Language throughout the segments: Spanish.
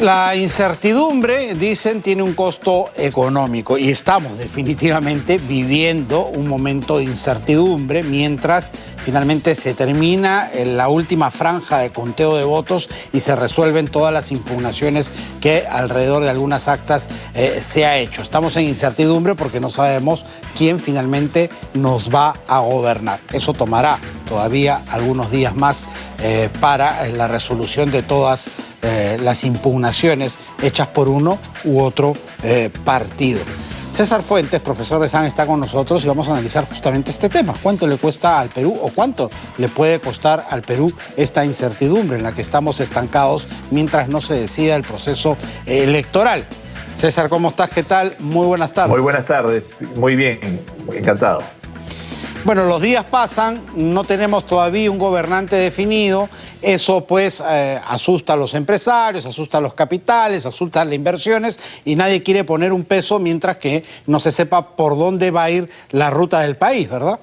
La incertidumbre, dicen, tiene un costo económico y estamos definitivamente viviendo un momento de incertidumbre mientras finalmente se termina la última franja de conteo de votos y se resuelven todas las impugnaciones que alrededor de algunas actas se ha hecho. Estamos en incertidumbre porque no sabemos quién finalmente nos va a gobernar. Eso tomará todavía algunos días más para la resolución de todas las impugnaciones hechas por uno u otro partido. César Fuentes, profesor de SAN, está con nosotros y vamos a analizar justamente este tema. ¿Cuánto le cuesta al Perú o cuánto le puede costar al Perú esta incertidumbre en la que estamos estancados mientras no se decida el proceso electoral? César, ¿cómo estás? ¿Qué tal? Muy buenas tardes. Muy buenas tardes. Muy bien. Encantado. Bueno, los días pasan, no tenemos todavía un gobernante definido, eso pues asusta a los empresarios, asusta a los capitales, asusta a las inversiones y nadie quiere poner un peso mientras que no se sepa por dónde va a ir la ruta del país, ¿verdad?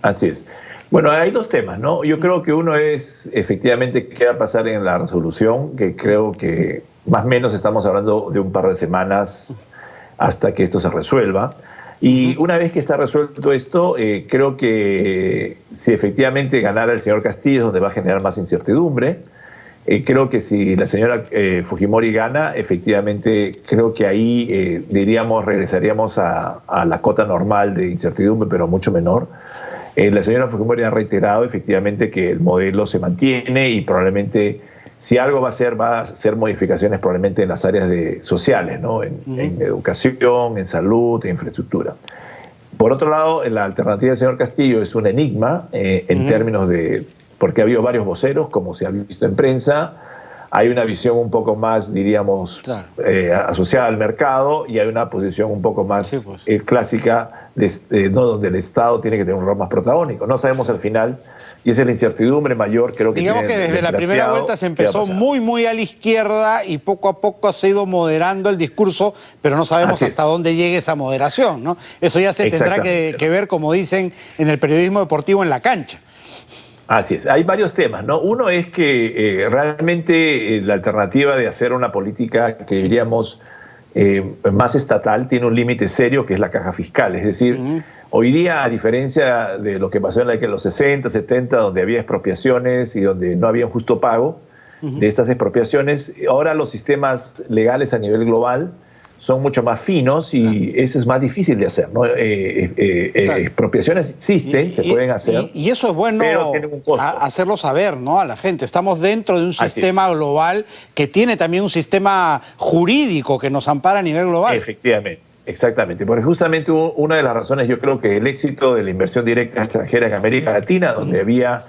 Así es. Bueno, hay dos temas, ¿no? Yo creo que uno es efectivamente qué va a pasar en la resolución, que creo que más o menos estamos hablando de un par de semanas hasta que esto se resuelva. Y una vez que está resuelto esto, creo que si efectivamente ganara el señor Castillo, donde va a generar más incertidumbre. Creo que si la señora Fujimori gana, efectivamente creo que ahí diríamos regresaríamos a la cota normal de incertidumbre, pero mucho menor. La señora Fujimori ha reiterado efectivamente que el modelo se mantiene y probablemente si algo va a ser modificaciones probablemente en las áreas sociales, ¿no? En educación, en salud, en infraestructura. Por otro lado, la alternativa del señor Castillo es un enigma en términos de, porque ha habido varios voceros, como se ha visto en prensa, hay una visión un poco más, diríamos, claro, asociada al mercado y hay una posición un poco más clásica, ¿no? Donde el Estado tiene que tener un rol más protagónico. No sabemos al final. Y esa es la incertidumbre mayor, creo que digamos que desde la primera vuelta se empezó muy a la izquierda y poco a poco se ha ido moderando el discurso, pero no sabemos hasta dónde llegue esa moderación, ¿no? Eso ya se tendrá que ver, como dicen en el periodismo deportivo, en la cancha. Así es. Hay varios temas, ¿no? Uno es que realmente la alternativa de hacer una política que diríamos más estatal tiene un límite serio que es la caja fiscal, es decir, hoy día, a diferencia de lo que pasó en la década de los 60, 70, donde había expropiaciones y donde no había un justo pago de estas expropiaciones, ahora los sistemas legales a nivel global son mucho más finos y eso es más difícil de hacer, ¿no? Expropiaciones existen, se pueden hacer. Y eso es bueno hacerlo saber, ¿no? A la gente. Estamos dentro de un sistema global que tiene también un sistema jurídico que nos ampara a nivel global. Efectivamente. Exactamente, porque justamente una de las razones, yo creo que el éxito de la inversión directa extranjera en América Latina, donde había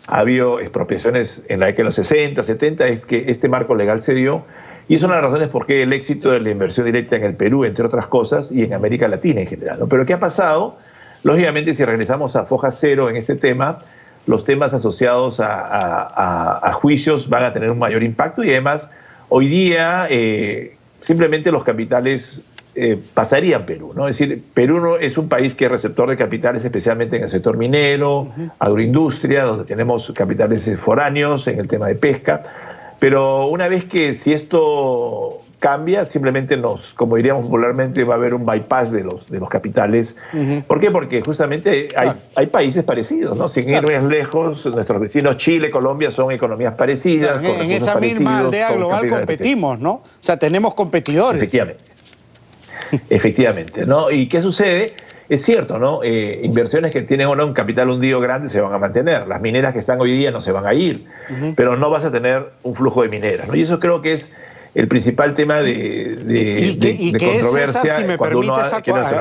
habido expropiaciones en la década de los 60, 70, es que este marco legal se dio, y es una de las razones por qué el éxito de la inversión directa en el Perú, entre otras cosas, y en América Latina en general, ¿no? Pero ¿qué ha pasado? Lógicamente, si regresamos a foja cero en este tema, los temas asociados a juicios van a tener un mayor impacto y además, hoy día, simplemente los capitales pasaría en Perú, ¿no? Es decir, Perú no es un país que es receptor de capitales, especialmente en el sector minero, agroindustria, donde tenemos capitales foráneos en el tema de pesca, pero una vez que si esto cambia, simplemente como diríamos popularmente, va a haber un bypass de los capitales. ¿Por qué? Porque justamente hay países parecidos, ¿no? Sin ir más lejos, nuestros vecinos Chile, Colombia son economías parecidas. En esa misma aldea global competimos, ¿no? O sea, tenemos competidores. Efectivamente. Efectivamente, ¿no? ¿Y qué sucede? Es cierto, ¿no? Inversiones que tienen o no un capital hundido grande se van a mantener. Las mineras que están hoy día no se van a ir, pero no vas a tener un flujo de mineras, ¿no? Y eso creo que es el principal tema de controversia. Es esa, si me permites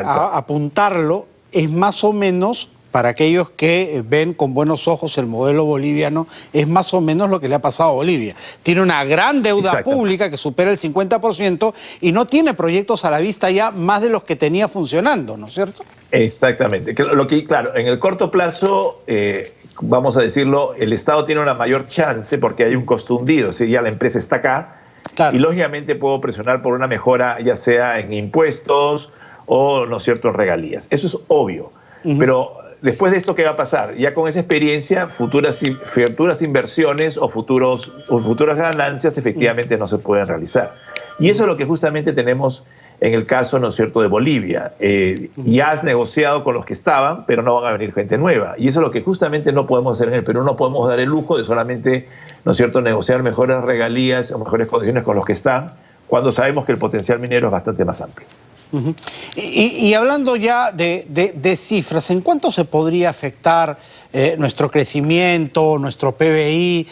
apuntarlo, es más o menos, para aquellos que ven con buenos ojos el modelo boliviano, es más o menos lo que le ha pasado a Bolivia. Tiene una gran deuda pública que supera el 50% y no tiene proyectos a la vista ya más de los que tenía funcionando, ¿no es cierto? Exactamente. Claro, en el corto plazo, vamos a decirlo, el Estado tiene una mayor chance porque hay un costo hundido, es decir, ya la empresa está acá y lógicamente puedo presionar por una mejora ya sea en impuestos o, ¿no es cierto?, en regalías. Eso es obvio, pero después de esto, ¿qué va a pasar? Ya con esa experiencia, futuras inversiones o futuras ganancias efectivamente no se pueden realizar. Y eso es lo que justamente tenemos en el caso, ¿no es cierto?, de Bolivia. Ya has negociado con los que estaban, pero no van a venir gente nueva. Y eso es lo que justamente no podemos hacer en el Perú. No podemos dar el lujo de solamente, ¿no es cierto?, negociar mejores regalías o mejores condiciones con los que están, cuando sabemos que el potencial minero es bastante más amplio. Y hablando ya de cifras, ¿en cuánto se podría afectar nuestro crecimiento, nuestro PBI?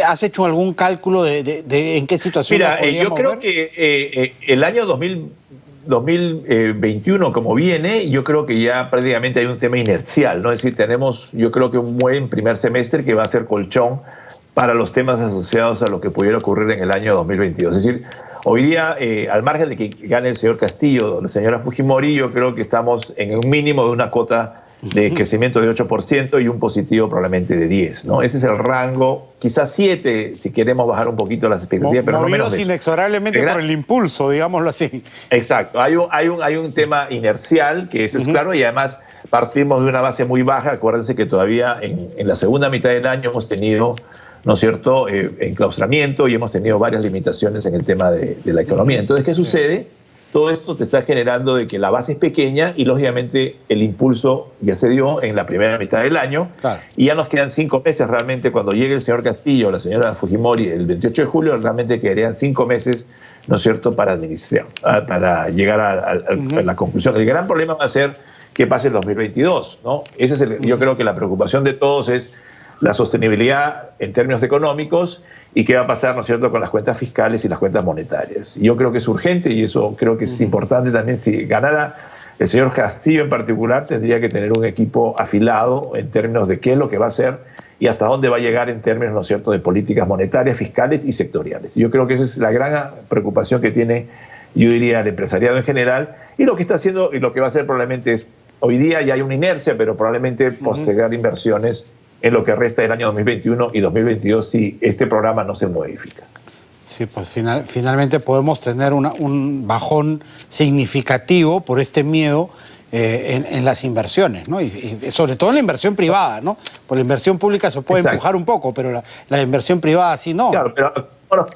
¿Has hecho algún cálculo de en qué situación? Mira, yo creo que el año 2021, como viene, yo creo que ya prácticamente hay un tema inercial, ¿no? Es decir, tenemos, yo creo que un buen primer semestre que va a ser colchón para los temas asociados a lo que pudiera ocurrir en el año 2022. Es decir, hoy día, al margen de que gane el señor Castillo o la señora Fujimori, yo creo que estamos en un mínimo de una cuota de crecimiento de 8% y un positivo probablemente de 10%, ¿no? Ese es el rango, quizás 7, si queremos bajar un poquito las expectativas, pero no menos de eso. Inexorablemente por el impulso, digámoslo así. Exacto, hay un tema inercial, que eso es claro, y además partimos de una base muy baja. Acuérdense que todavía en la segunda mitad del año hemos tenido, ¿no es cierto?, enclaustramiento y hemos tenido varias limitaciones en el tema de la economía. Entonces, ¿qué sucede? Todo esto te está generando de que la base es pequeña y, lógicamente, el impulso ya se dio en la primera mitad del año. Claro. Y ya nos quedan 5 meses realmente. Cuando llegue el señor Castillo o la señora Fujimori el 28 de julio, realmente quedarían 5 meses, ¿no es cierto?, para administrar, para llegar a la conclusión. El gran problema va a ser qué pase en 2022, ¿no? Ese es yo creo que la preocupación de todos es la sostenibilidad en términos económicos y qué va a pasar, ¿no es cierto?, con las cuentas fiscales y las cuentas monetarias. Y yo creo que es urgente y eso creo que es importante también. Si ganara el señor Castillo en particular, tendría que tener un equipo afilado en términos de qué es lo que va a hacer y hasta dónde va a llegar en términos, ¿no es cierto?, de políticas monetarias, fiscales y sectoriales. Yo creo que esa es la gran preocupación que tiene, yo diría, el empresariado en general, y lo que está haciendo y lo que va a hacer probablemente es, hoy día ya hay una inercia, pero probablemente postergar inversiones en lo que resta del año 2021 y 2022 si este programa no se modifica. Sí, pues finalmente podemos tener un bajón significativo por este miedo en las inversiones, ¿no? Y sobre todo en la inversión privada, ¿no? Por la inversión pública se puede empujar un poco, pero la inversión privada sí no. Claro, pero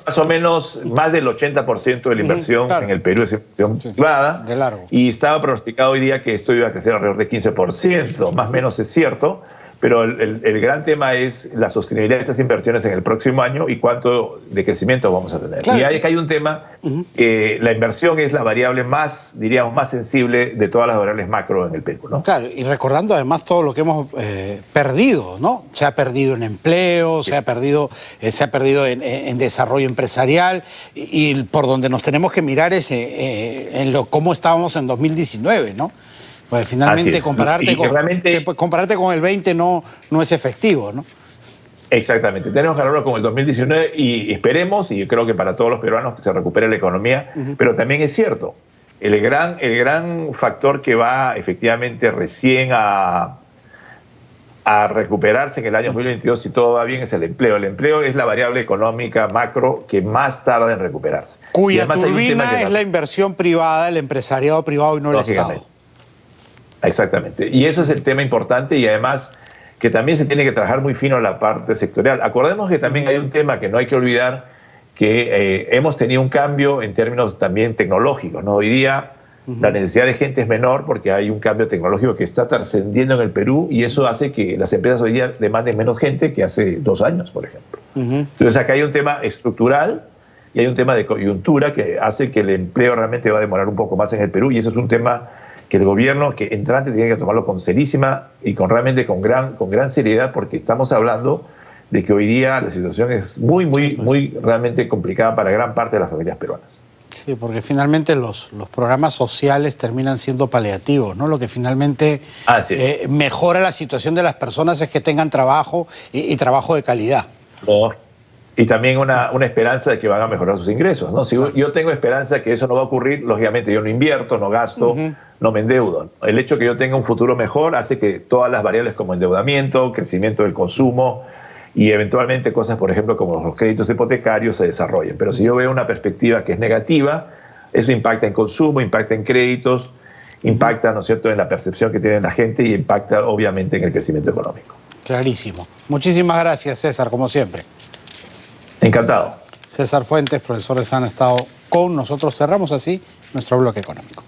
más o menos más del 80% de la inversión en el Perú es inversión privada. De largo. Y estaba pronosticado hoy día que esto iba a crecer alrededor de 15%, más o menos es cierto. Pero el gran tema es la sostenibilidad de estas inversiones en el próximo año y cuánto de crecimiento vamos a tener. Claro. Y hay un tema que la inversión es la variable más, diríamos, más sensible de todas las variables macro en el Perú, ¿no? Claro, y recordando además todo lo que hemos perdido, ¿no? Se ha perdido en empleo, se ha perdido en desarrollo empresarial y por donde nos tenemos que mirar es en cómo estábamos en 2019, ¿no? Pues finalmente compararte con el 20 no es efectivo, ¿no? Exactamente, tenemos que hablarlo con el 2019 y esperemos, y creo que para todos los peruanos, que se recupere la economía, pero también es cierto, el gran factor que va efectivamente recién a recuperarse en el año 2022, si todo va bien, es el empleo. El empleo es la variable económica macro que más tarda en recuperarse. Cuya turbina es la inversión privada, el empresariado privado y no el Estado. Exactamente. Y eso es el tema importante y además que también se tiene que trabajar muy fino en la parte sectorial. Acordemos que también hay un tema que no hay que olvidar, que hemos tenido un cambio en términos también tecnológicos, ¿no? Hoy día la necesidad de gente es menor porque hay un cambio tecnológico que está trascendiendo en el Perú y eso hace que las empresas hoy día demanden menos gente que hace 2 años, por ejemplo. Entonces acá hay un tema estructural y hay un tema de coyuntura que hace que el empleo realmente va a demorar un poco más en el Perú y eso es un tema que el gobierno que entrante tiene que tomarlo con serísima y realmente con gran seriedad, porque estamos hablando de que hoy día la situación es muy realmente complicada para gran parte de las familias peruanas. Sí, porque finalmente los programas sociales terminan siendo paliativos, ¿no? Lo que finalmente mejora la situación de las personas es que tengan trabajo y trabajo de calidad. Y también una esperanza de que van a mejorar sus ingresos, ¿no? Si yo tengo esperanza de que eso no va a ocurrir, lógicamente yo no invierto, no gasto, no me endeudo. El hecho de que yo tenga un futuro mejor hace que todas las variables como endeudamiento, crecimiento del consumo y eventualmente cosas, por ejemplo, como los créditos hipotecarios se desarrollen. Pero si yo veo una perspectiva que es negativa, eso impacta en consumo, impacta en créditos impacta, ¿no es cierto?, en la percepción que tiene la gente y impacta obviamente en el crecimiento económico. Clarísimo. Muchísimas gracias, César, como siempre. Encantado. César Fuentes, profesor de SAN, ha estado con nosotros. Cerramos así nuestro bloque económico.